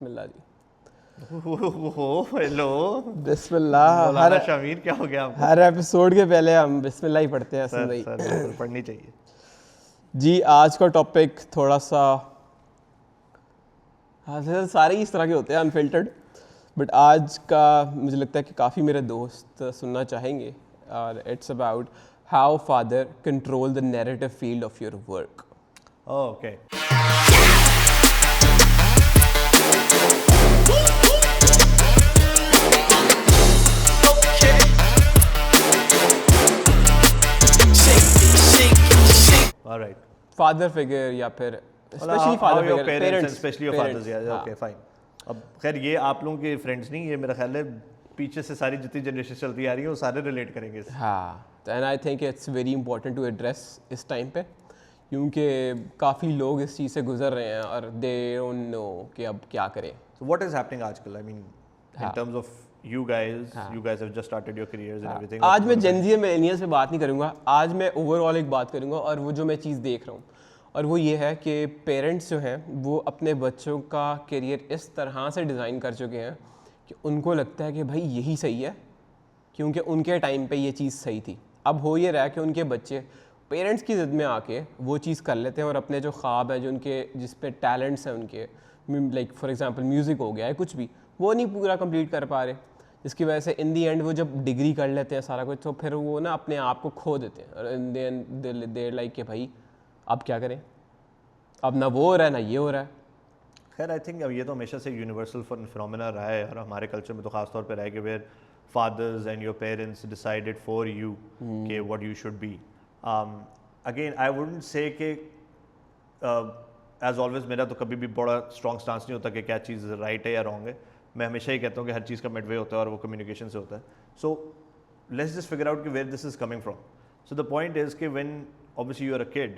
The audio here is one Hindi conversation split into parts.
बिस्मिल्लाह जी। हेलो। बिस्मिल्लाह। मौलाना शामीर क्या हो गया आपको? हर एपिसोड के पहले हम बिस्मिल्लाह ही पढ़ते हैं सर भाई। सर बिल्कुल पढ़नी चाहिए। जी आज का टॉपिक थोड़ा सा सारे ही इस तरह के होते हैं अनफिल्टर्ड, बट आज का मुझे लगता है कि काफ़ी मेरे दोस्त सुनना चाहेंगे। और it's about how father control the narrative field of your work. Okay alright. Father figure या फिर specially father figure, parents, specially your fathers, या ओके फाइन। अब खैर ये आप लोगों के फ्रेंड्स नहीं, ये मेरा ख्याल है पीछे से सारी जितनी जनरेशन चलती आ रही है वो सारे रिलेट करेंगे इससे। हाँ, and I think it's very important to address इस टाइम पे, क्योंकि काफ़ी लोग इस चीज़ से गुजर रहे हैं और दे डोंट नो कि अब क्या करें। So what is happening आजकल? I mean, in हाँ. terms of you guys have just started your careers and everything. आज मैं जेनजी मिलेनियल्स पे बात नहीं करूँगा, आज मैं ओवरऑल एक बात करूँगा और वो जो मैं चीज़ देख रहा हूँ और वो ये है कि पेरेंट्स जो हैं वो अपने बच्चों का करियर इस तरह से डिज़ाइन कर चुके हैं कि उनको लगता है कि भाई यही सही है, क्योंकि उनके टाइम पे ये चीज़ सही थी। अब हो ये रहा है कि उनके बच्चे पेरेंट्स की ज़िद में आके वो चीज़ कर लेते हैं और अपने जो ख्वाब हैं, जो उनके जिस पे टैलेंट्स हैं उनके, लाइक फॉर एग्जांपल म्यूज़िक हो गया है, कुछ भी, वो नहीं पूरा कंप्लीट कर पा रहे, जिसकी वजह से इन दी एंड वो जब डिग्री कर लेते हैं सारा कुछ, तो फिर वो ना अपने आप को खो देते हैं और इन दी एंड देर लाइक कि भाई अब क्या करें, अब ना वो हो रहा है ना ये हो रहा है। खैर आई थिंक अब ये तो हमेशा से यूनिवर्सल फिनोमेना रहा है और हमारे कल्चर में तो खास तौर पे रहा है कि where fathers and your parents decided for you कि what you should be. Again I wouldn't say कि as always मेरा तो कभी भी बड़ा strong stance नहीं होता कि क्या चीज़ right है या wrong है। मैं हमेशा ही कहता हूँ कि हर चीज़ का midway होता है और वो communication से होता है। So let's just figure out कि where this is coming from. So the point is कि when obviously you are a kid,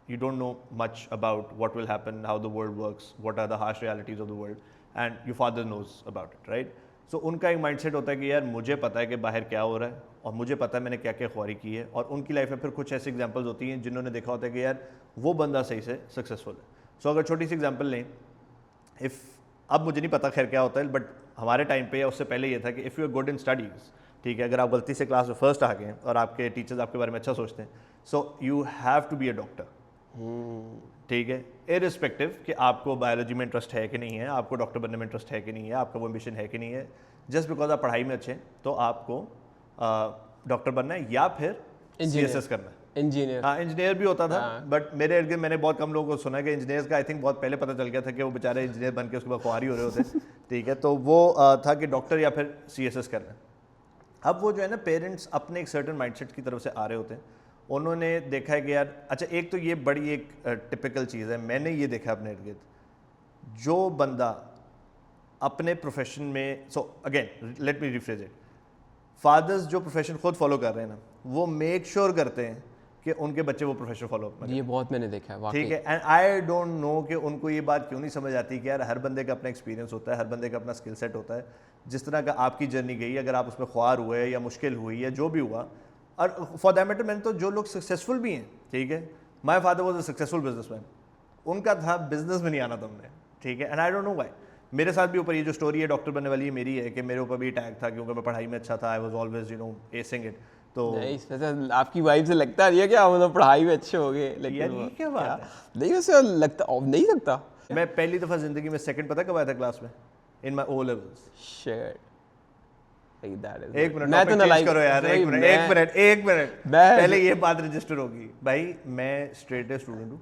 you don't know much about what will happen, how the world works, what are the harsh realities of the world, and your father knows about it, right? So उनका एक माइंडसेट होता है कि यार मुझे पता है कि बाहर क्या हो रहा है और मुझे पता है मैंने क्या क्या ख्वारी की है, और उनकी लाइफ में फिर कुछ ऐसी एग्जांपल्स होती हैं जिन्होंने देखा होता है कि यार वो बंदा सही से सक्सेसफुल है। सो अगर छोटी सी एग्जांपल लें, इफ़ अब मुझे नहीं पता खैर क्या होता है, बट हमारे टाइम पे या उससे पहले ये था कि if you are good in studies, ठीक है, अगर आप गलती से क्लास में फर्स्ट आ गए और आपके टीचर्स आपके बारे में अच्छा सोचते हैं, so you have to be a doctor, ठीक है, इरिस्पेक्टिव कि आपको बायोलॉजी में इंटरेस्ट है कि नहीं है, आपको डॉक्टर बनने में इंटरेस्ट है कि नहीं है, आपका वो एम्बिशन है कि नहीं है। जस्ट बिकॉज आप पढ़ाई में अच्छे हैं तो आपको डॉक्टर बनना है या फिर CSS करना है। इंजीनियर, हाँ, इंजीनियर भी होता था, बट मेरे इर्द गिर्द मैंने बहुत कम लोगों को सुना कि इंजीनियर्स का आई थिंक बहुत पहले पता चल गया था कि वो बेचारे इंजीनियर बन के उसके बाद खुआरी हो रहे होते ठीक है, तो वो था कि डॉक्टर या फिर CSS करना है। अब वो जो है ना, पेरेंट्स अपने एक सर्टन माइंडसेट की तरफ से आ रहे होते हैं, उन्होंने देखा है कि यार अच्छा, एक तो ये बड़ी एक टिपिकल चीज़ है, मैंने ये देखा अपने इर्द गिर्द, जो बंदा अपने प्रोफेशन में, so again let me rephrase it, fathers जो प्रोफेशन खुद फॉलो कर रहे हैं ना, वो मेक श्योर करते हैं कि उनके बच्चे वो प्रोफेशन फॉलो करें। ये बहुत मैंने देखा है वाकई। ठीक है, एंड आई डोंट नो कि उनको ये बात क्यों नहीं समझ आती कि यार हर बंदे का अपना एक्सपीरियंस होता है, हर बंदे का अपना स्किल सेट होता है। जिस तरह का आपकी जर्नी गई, अगर आप उसमें ख्वार हुए या मुश्किल हुई या जो भी हुआ, और फॉर दैट मैटर मैंने तो जो लोग सक्सेसफुल भी हैं, ठीक है, my father was a successful businessman, उनका था बिजनेस में नहीं आना था उन्हें, ठीक है, and I don't know why. मेरे साथ भी ऊपर ये जो स्टोरी है डॉक्टर बनने वाली है मेरी है कि मेरे ऊपर भी टैग था क्योंकि मैं पढ़ाई में अच्छा था, आई वाज ऑलवेज एसिंग इट। तो नहीं, आपकी वाइफ से लगता नहीं है क्या मतलब पढ़ाई में अच्छे हो गए, लेकिन यार ये क्या बात है? नहीं, वैसे लगता नहीं लगता। मैं पहली दफ़ा ज़िंदगी में सेकंड पता कब आया था क्लास में? In my O levels। Shit, एक मिनट, मैं तो चेंज करो यार, एक मिनट पहले ये बात रजिस्टर होगी भाई, मैं स्ट्रेट ए स्टूडेंट हूँ,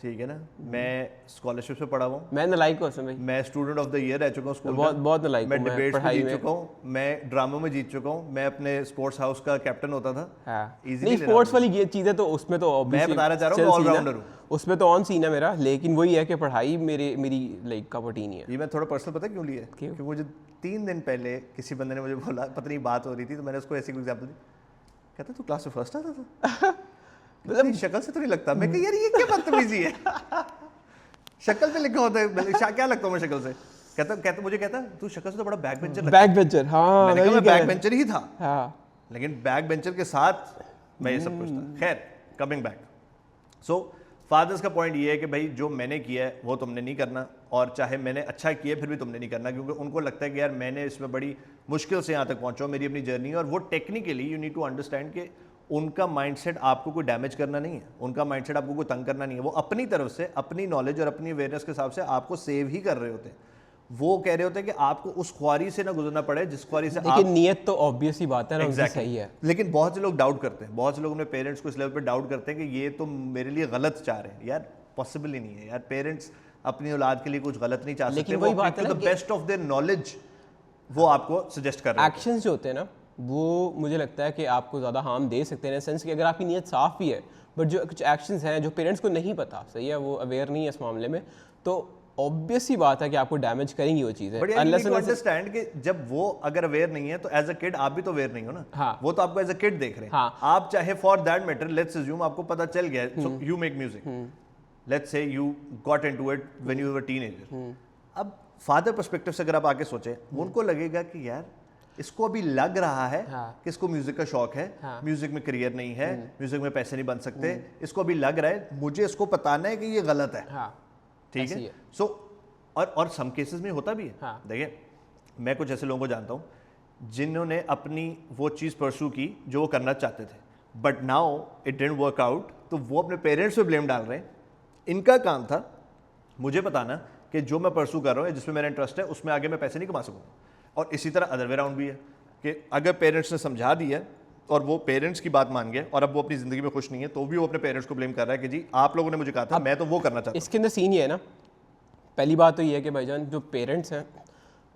ठीक है ना, मैं स्कॉलरशिप से पढ़ा हुआ हूँ, मैं नालायक हूँ भाई, मैं स्टूडेंट ऑफ द ईयर रह चुका हूँ स्कूल बहुत बहुत नालायक हूँ, मैं डिबेट्स में जीत चुका हूँ, मैं ड्रामों में जीत चुका हूँ, मैं अपने स्पोर्ट्स हाउस का कैप्टन होता था। हाँ, नहीं स्पोर्ट्स वाली ये चीज़ें तो उसमें तो मैं बताना चाह रहा हूँ, ऑलराउंडर हूँ, उसमें तो ऑन सीन है मेरा, लेकिन वही है कि पढ़ाई मेरी लाइक कप ऑफ टी नहीं है। ये मैं थोड़ा पर्सनल पता क्यों लिया है, क्योंकि मुझे 3 दिन पहले किसी बंदे ने मुझे बोला, पता नहीं बात हो रही थी, तो मैंने उसको ऐसी कोई एग्जांपल दी, कहता तू क्लास में फर्स्ट आता था मतलब शक्ल से तो नहीं लगता। मैं कहा यार ये क्या बदतमीजी है शक्ल पे लिखा होता है, क्या लगता हूँ मैं शक्ल से? कहता मुझे कहता तू शक्ल से तो बड़ा बैक बेंचर लगता है। बैक बेंचर, हाँ मैंने कहा मैं बैक बेंचर ही था, हाँ, लेकिन बैक बेंचर के साथ मैं ये सब कुछ था। खैर कमिंग बैक, सो फादर्स का पॉइंट ये है कि भाई जो मैंने किया है वो तुमने नहीं करना, और चाहे मैंने अच्छा किया फिर भी तुमने नहीं करना, क्योंकि उनको लगता है कि यार मैंने इसमें बड़ी मुश्किल से यहाँ तक पहुँचा, मेरी अपनी जर्नी है। और वो technically you need to understand कि उनका माइंडसेट आपको कोई डैमेज करना नहीं है, उनका माइंडसेट आपको कोई तंग करना नहीं है। वो अपनी तरफ से अपनी नॉलेज और अपनी अवेयरनेस के हिसाब से आपको सेव ही कर रहे होते हैं। वो कह रहे होते हैं कि आपको उस ख्वारी से ना गुजरना पड़े जिस ख्वारी से लेकिन नीयत तो ऑब्वियस ही बात है ना, उनकी सही है। लेकिन बहुत से लोग डाउट करते हैं, बहुत से लोग अपने पेरेंट्स को इस लेवल पे डाउट करते हैं कि ये तो मेरे लिए गलत चाह रहे हैं। यार पॉसिबल ही नहीं है यार, पेरेंट्स अपनी औलाद के लिए कुछ गलत नहीं चाह सकते। लेकिन वही बात है ना, the best of their knowledge वो आपको सजेस्ट कर रहे हैं। एक्शंस जो होते हैं ना, वो मुझे लगता है कि आपको ज़्यादा हार्म दे सकते हैं, इन सेंस कि अगर आपकी नीयत साफ़ भी है, बट जो कुछ एक्शंस हैं जो पेरेंट्स को नहीं पता, सही है, वो अवेयर नहीं है इस मामले में, तो ऑब्वियस ही बात है कि आपको डैमेज करेंगी वो चीज़ें। बट अनलेस यू अंडरस्टैंड कि जब वो अगर अवेयर नहीं है तो एज अ किड आप भी तो अवेयर नहीं हो ना। हाँ। वो तो आपको एज अ किड देख रहे हैं। हाँ। आप चाहे for that matter let's assume आपको पता चल गया, so you make music, let's say you got into it when you were teenager. अब फादर पर्सपेक्टिव से अगर आप आगे सोचें, उनको लगेगा कि यार इसको अभी लग रहा है कि इसको म्यूजिक का शौक है, म्यूजिक में करियर नहीं है, म्यूजिक में पैसे नहीं बन सकते, इसको अभी लग रहा है, मुझे इसको बताना है कि ये गलत है। ठीक है। सो और सम केसेस में होता भी है। देखिए मैं कुछ ऐसे लोगों को जानता हूँ जिन्होंने अपनी वो चीज़ परस्यू की जो वो करना चाहते थे, but now it didn't work out, तो वो अपने पेरेंट्स पे ब्लेम डाल रहे हैं। इनका काम था मुझे बताना कि जो मैं परस्यू कर रहा हूँ, जिसमें मेरा इंटरेस्ट है, उसमें आगे मैं पैसे नहीं कमा सकूँ। और इसी तरह अदर वे राउंड भी है कि अगर पेरेंट्स ने समझा दिया और वो पेरेंट्स की बात मान गए और अब वो अपनी ज़िंदगी में खुश नहीं है, तो भी वो अपने पेरेंट्स को ब्लेम कर रहा है कि जी आप लोगों ने मुझे कहा था, मैं तो वो करना चाहता हूँ। इसके अंदर सीन ये है ना, पहली बात तो ये है कि भाईजान जो पेरेंट्स हैं,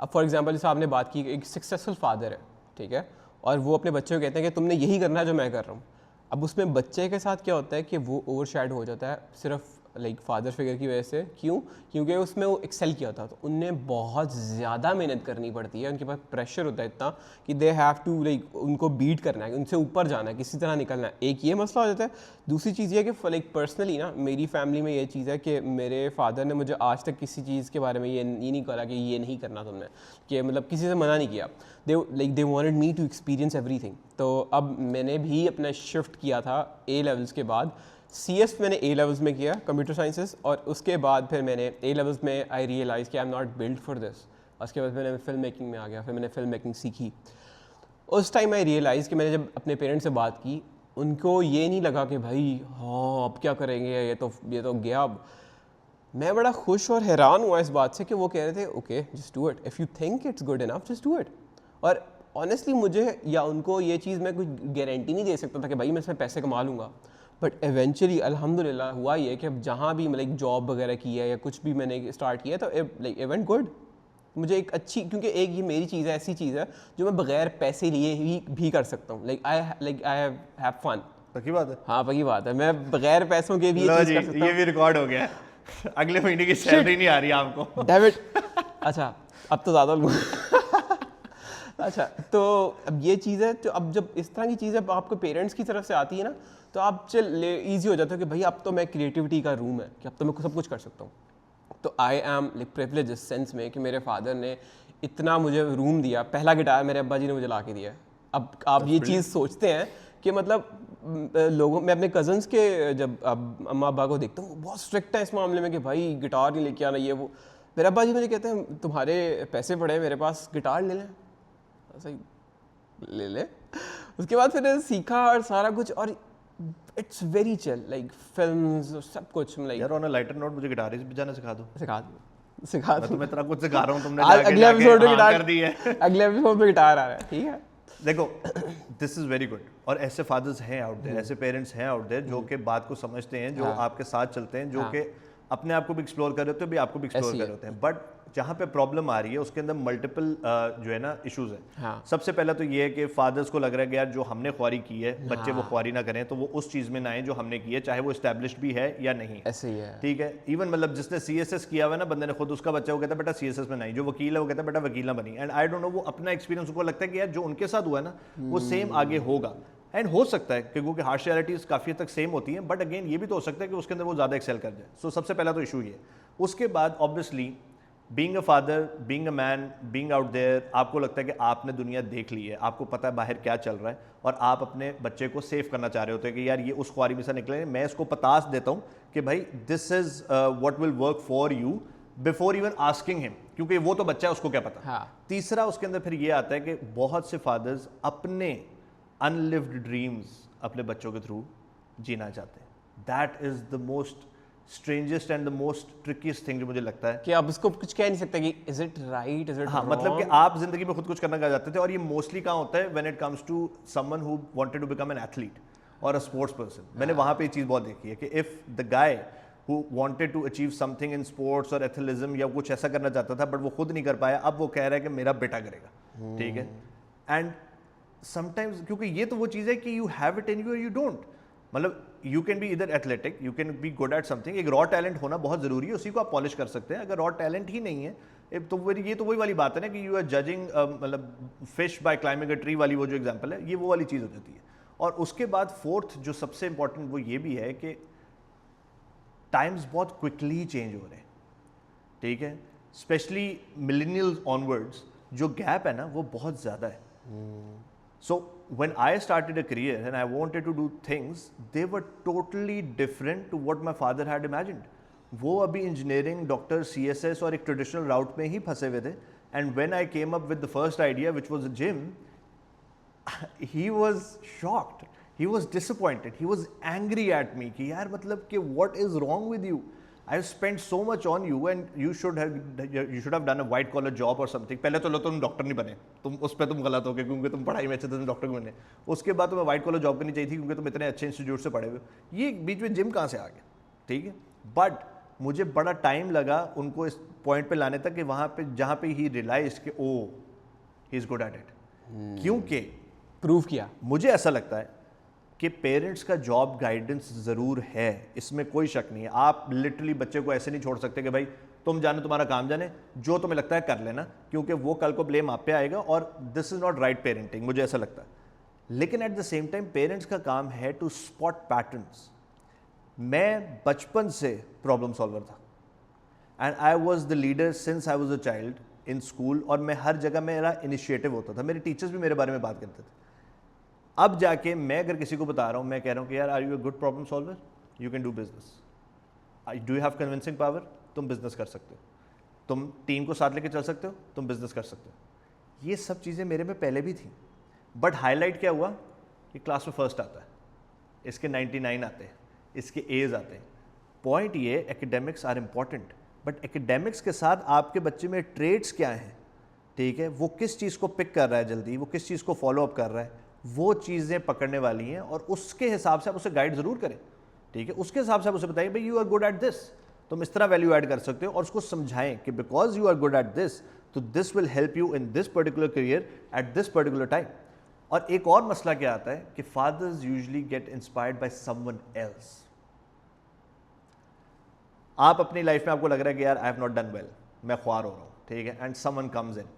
अब फॉर एग्जांपल जैसे आपने बात की, एक सक्सेसफुल फादर है, ठीक है, और वो अपने बच्चे को कहते हैं कि तुमने यही करना है जो मैं कर रहा हूँ। अब उसमें बच्चे के साथ क्या होता है कि वो ओवरशैडो हो जाता है सिर्फ लाइक फादर फिगर की वजह से। क्यों? क्योंकि उसमें वो एक्सेल किया था, तो उन्हें बहुत ज़्यादा मेहनत करनी पड़ती है, उनके पास प्रेशर होता है इतना कि दे हैव टू लाइक उनको बीट करना है, उनसे ऊपर जाना है, किसी तरह निकलना है। एक ये मसला हो जाता है। दूसरी चीज़ ये है कि लाइक पर्सनली ना मेरी फैमिली में ये चीज़ है कि मेरे फादर ने मुझे आज तक किसी चीज़ के बारे में ये नहीं करा कि ये नहीं करना तुमने, कि मतलब किसी से मना नहीं किया। They wanted me to experience everything. तो अब मैंने भी अपना शिफ्ट किया था ए लेवल्स के बाद। CS मैंने A लेवल्स में किया, कंप्यूटर साइंसेस, और उसके बाद फिर मैंने A लेवल्स में आई रियलाइज़ कि I am not build for this. उसके बाद मैंने फिल्म मेकिंग में आ गया, फिर मैंने फिल्म मेकिंग सीखी। उस टाइम आई रियलाइज़ कि मैंने जब अपने पेरेंट्स से बात की, उनको ये नहीं लगा कि भाई हाँ अब क्या करेंगे, ये तो गया। अब मैं बड़ा खुश और हैरान हुआ इस बात से कि वो कह रहे थे okay just do it, if you think it's good enough just do it. और ऑनेस्टली मुझे या उनको ये चीज़ मैं कुछ गारंटी नहीं दे सकता था कि भाई मैं इसमें पैसे कमा लूँगा, बट एवेंचुअली अल्हम्दुलिल्लाह हुआ ये कि अब जहाँ भी लाइक जॉब वगैरह की है या कुछ भी मैंने स्टार्ट किया तो लाइक इवेंट गुड। मुझे एक अच्छी, क्योंकि एक ये मेरी चीज़ है, ऐसी चीज़ है जो मैं बगैर पैसे लिए ही भी कर सकता हूँ। Like I have fun. पक्की बात है। हाँ पक्की बात है, मैं बगैर पैसों के भी ये चीज़ कर सकता ये भी रिकॉर्ड हो गया। अगले महीने की सैलरी नहीं आ रही आपको। डेविड अच्छा अब तो ज़्यादा लूँगा। अच्छा तो अब ये चीज़ है, तो अब जब इस तरह की चीज़ है आपको पेरेंट्स की तरफ से आती है ना, तो आप ईजी हो जाता है कि भाई अब तो मैं क्रिएटिविटी का रूम है कि अब तो मैं सब कुछ कर सकता हूँ। तो आई एम लाइक प्रिविलेज इस सेंस में कि मेरे फादर ने इतना मुझे रूम दिया। पहला गिटार मेरे अब्बा जी ने मुझे ला के दिया। अब आप ये चीज़ सोचते हैं कि मतलब लोगों, मैं अपने कज़न्स के जब अब अम्मा अब्बा को देखता हूँ वो बहुत स्ट्रिक्ट है इस मामले में कि भाई गिटार नहीं लेके आना, ये वो। मेरे अब्बा जी मुझे कहते हैं तुम्हारे पैसे पड़े हैं मेरे पास, गिटार ले लें। सही ले ले। उसके बाद फिर सीखा और सारा कुछ, और it's very chill like films सब कुछ। लाइक यार ऑन अ लाइटर नोट मुझे गिटार ही बजाना सिखा दो। सिखा मैं तुम्हें इतना कुछ सिखा रहा हूँ, तुमने अगले एपिसोड में गिटार कर दी है। अगले एपिसोड में गिटार आ रहा है, ठीक है। देखो दिस इज वेरी गुड, और ऐसे फादर्स हैं आउट देयर, ऐसे पेरेंट्स हैं आउट देयर जो कि बात को समझते हैं, जो आपके साथ चलते हैं, जो कि अपने आप को भी एक्सप्लोर कर रहे होते हैं, भी आपको भी एक्सप्लोर कर रहे होते हैं। बट जहाँ पे प्रॉब्लम आ रही है उसके अंदर मल्टीपल जो है ना इश्यूज हैं। सबसे पहला तो ये है कि फादर्स को लग रहा है कि यार जो हमने ख्वारी की है बच्चे वो ख्वारी ना करें, तो वो उस चीज़ में ना आए जो हमने की है, चाहे वो एस्टैब्लिश्ड भी है या नहीं। ऐसे ही है, ठीक है। इवन मतलब जिसने CSS किया हुआ है ना बंदे ने खुद, उसका बच्चा वो कहता है बेटा CSS में नहीं, जो वकील है वो कहता है बेटा वकील ना बनी। एंड आई डोंट नो, वो अपना एक्सपीरियंस उनको लगता है कि यार जो उनके साथ हुआ है ना वो सेम आगे होगा। एंड हो सकता है क्योंकि हार्शियलिटीज़ काफ़ी हद तक सेम होती हैं, बट अगेन ये भी तो हो सकता है कि उसके अंदर वो ज़्यादा एक्सेल कर जाए। सो सबसे पहला तो इशू ये। उसके बाद obviously being a father, being a man, being out there, आपको लगता है कि आपने दुनिया देख ली है, आपको पता है बाहर क्या चल रहा है, और आप अपने बच्चे को सेव करना चाह रहे होते हैं कि यार ये उस ख्वारी में से निकले, मैं इसको पतास देता हूँ कि भाई this is what will work for you before even asking him, क्योंकि वो तो बच्चा है, उसको क्या पता। हाँ। तीसरा उसके अंदर फिर ये आता है कि बहुत से फादर्स अपने अनलिव्ड ड्रीम्स अपने बच्चों के थ्रू जीना चाहते हैं। That is the most strangest and the most ट्रिकीस्ट thing जो मुझे लगता है कि आप उसको कुछ कह नहीं सकते कि is it right, is it हाँ, मतलब कि आप जिंदगी में खुद कुछ करना चाहते थे, और ये मोस्टली कहाँ होता है when it comes to someone who wanted to become an athlete और अ स्पोर्ट्स पर्सन। मैंने वहाँ पे ये चीज़ बहुत देखी है कि if the guy who wanted to achieve something in sports और एथलेटिज्म या कुछ ऐसा करना चाहता था बट वो खुद नहीं कर पाया, अब वो कह रहा है कि मेरा बेटा करेगा, ठीक है। एंड समटाइम्स क्योंकि ये तो वो चीज़ है कि you have it in you और यू डोंट, मतलब यू कैन बी इधर athletic, you can be good at something, एक रॉ टैलेंट होना बहुत ज़रूरी है, उसी को आप पॉलिश कर सकते हैं। अगर रॉ टैलेंट ही नहीं है तो ये तो वही वाली बात है ना कि यू आर जजिंग मतलब fish by climbing a tree वाली वो जो एग्जांपल है, ये वो वाली चीज़ हो जाती है। और उसके बाद फोर्थ जो सबसे इंपॉर्टेंट वो ये भी है कि टाइम्स बहुत क्विकली चेंज हो रहे हैं, ठीक है, स्पेशली मिलेनियल्स ऑनवर्ड्स जो गैप है ना वो बहुत ज़्यादा है। So when I started a career and I wanted to do things, they were totally different to what my father had imagined. वो अभी इंजीनियरिंग, डॉक्टर, CSS और एक ट्रेडिशनल राउट में ही फंसे हुए थे। And when I came up with the first idea, which was a gym, he was shocked, he was disappointed, he was angry at me कि यार मतलब कि what is wrong with you? I have spent so much on you and you should have done a white collar job or something. पहले तो लो तुम डॉक्टर नहीं बने, तुम उस पर तुम गलत हो गए क्योंकि तुम पढ़ाई में अच्छे थे, तुम डॉक्टर बने। उसके बाद तुम्हें व्हाइट कॉलर जॉब करनी चाहिए थी क्योंकि तुम इतने अच्छे इंस्टीट्यूट से पढ़े हुए। ये बीच में जिम कहाँ से आ गया, ठीक है। बट मुझे बड़ा टाइम लगा उनको इस पॉइंट पे लाने तक कि वहाँ पे जहाँ पे ही रियलाइज कि oh he is good at it, क्योंकि प्रूव किया। मुझे ऐसा लगता है कि पेरेंट्स का जॉब गाइडेंस ज़रूर है, इसमें कोई शक नहीं है। आप लिटरली बच्चे को ऐसे नहीं छोड़ सकते कि भाई तुम जाने तुम्हारा काम जाने, जो तुम्हें लगता है कर लेना, क्योंकि वो कल को ब्लेम आप पे आएगा और this is not right parenting, मुझे ऐसा लगता है। लेकिन at the same time parents का काम है टू स्पॉट पैटर्न्स। मैं बचपन से प्रॉब्लम सॉल्वर था and I was the leader since I was a child in school, और मैं हर जगह मेरा इनिशिएटिव होता था, मेरे टीचर्स भी मेरे बारे में बात करते थे। अब जाके मैं अगर किसी को बता रहा हूँ, मैं कह रहा हूँ कि यार are you a good problem solver, you can do business, do you have convincing power, तुम बिजनेस कर सकते हो, तुम टीम को साथ लेके चल सकते हो, तुम बिजनेस कर सकते हो। ये सब चीज़ें मेरे में पहले भी थी, बट हाईलाइट क्या हुआ कि क्लास में फर्स्ट आता है, इसके 99 आते हैं, इसके एज आते हैं। पॉइंट ये academics are important, but academics के साथ आपके बच्चे में ट्रेड्स क्या हैं, ठीक है, वो किस चीज़ को पिक कर रहा है जल्दी, वो किस चीज़ को फॉलो अप कर रहा है, वो चीज़ें पकड़ने वाली हैं, और उसके हिसाब से आप उसे गाइड ज़रूर करें, ठीक है। उसके हिसाब से आप उसे बताइए भाई you are good at this, तुम इस तरह वैल्यू ऐड कर सकते हो, और उसको समझाएं कि because you are good at this तो this will help you in this particular career at this particular time. और एक और मसला क्या आता है कि fathers usually get inspired by someone else. आप अपनी लाइफ में आपको लग रहा है कि यार I have not done well, मैं ख्वार हो रहा हूँ, ठीक है, एंड समवन कम्स इन,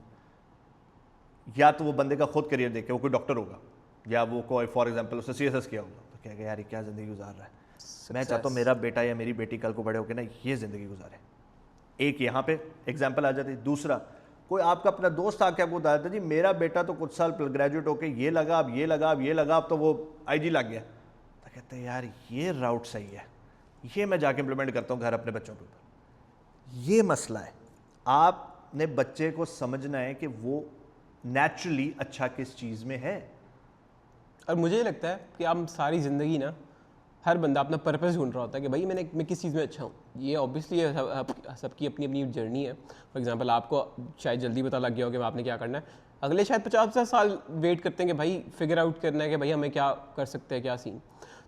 या तो वो बंदे का खुद करियर देख के वो कोई डॉक्टर होगा, या वो कोई फॉर एग्जांपल उसने CSS किया होगा, तो कहेगा यार ये क्या ज़िंदगी गुजार रहा है, मैं चाहता हूँ मेरा बेटा या मेरी बेटी कल को बड़े होकर ना ये ज़िंदगी गुजारे। एक यहाँ पे एग्जांपल आ जाती है। दूसरा, कोई आपका अपना दोस्त आके आपको बताया था जी मेरा बेटा तो कुछ साल ग्रेजुएट होके ये लगा, अब ये लगा, अब ये लगा, अब तो वो IG लग गया, तो कहते हैं यार ये राउट सही है, ये मैं जाके इम्प्लीमेंट करता हूँ घर अपने बच्चों के ऊपर। ये मसला है, आपने बच्चे को समझना है कि वो नेचुरली अच्छा किस चीज़ में है। और मुझे लगता है कि हम सारी ज़िंदगी ना, हर बंदा अपना पर्पस ढूंढ रहा होता है कि भाई मैं किस चीज़ में अच्छा हूँ। ये ऑब्वियसली सबकी अपनी अपनी जर्नी है। फॉर एग्जांपल आपको शायद जल्दी पता लग गया हो कि आपने क्या करना है, अगले शायद 50 साल वेट करते हैं कि भाई फिगर आउट करना है कि भाई हमें क्या कर सकते हैं, क्या सीन।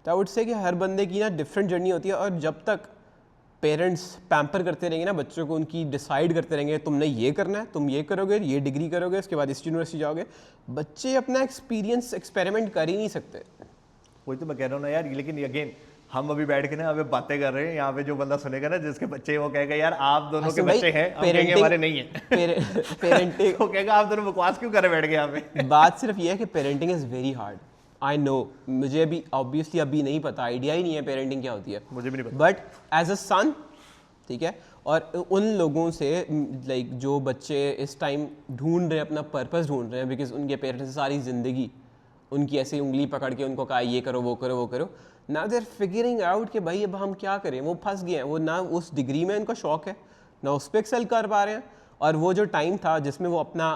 तो आई वुड से कि हर बंदे की ना डिफरेंट जर्नी होती है, और जब तक पेरेंट्स पैम्पर करते रहेंगे ना बच्चों को, उनकी डिसाइड करते रहेंगे तुमने ये करना है, तुम ये करोगे, ये डिग्री करोगे, उसके बाद इस यूनिवर्सिटी जाओगे, बच्चे अपना एक्सपीरियंस एक्सपेरिमेंट कर ही नहीं सकते। वही तो मैं कह रहा हूँ ना यार, लेकिन अगेन हम अभी बैठ के ना अभी बातें कर रहे हैं, यहाँ पे जो बंदा सुनेगा ना जिसके बच्चे वो कहेगा यार आप दोनों के बच्चे हैं, हम कहेंगे हमारे नहीं है। पेरेंटिंग वो कहेगा आप दोनों बकवास क्यों करे बैठ गए यहाँ पे। बात सिर्फ ये है कि parenting is very hard. I know, मुझे भी ऑब्वियसली अभी नहीं पता, आइडिया ही नहीं है पेरेंटिंग क्या होती है, मुझे भी नहीं पता, बट एज अ सन, ठीक है, और उन लोगों से लाइक जो बच्चे इस टाइम ढूंढ रहे हैं, अपना पर्पस ढूंढ रहे हैं, बिकॉज उनके पेरेंट्स ने सारी ज़िंदगी उनकी ऐसी उंगली पकड़ के उनको कहा ये करो वो करो वो करो, ना दे आर फिगरिंग आउट कि भाई अब हम क्या करें। वो फंस गए हैं, वो ना उस डिग्री में उनको शौक है, ना उस पर एक्सेल कर पा रहे हैं, और वो जो टाइम था जिसमें वो अपना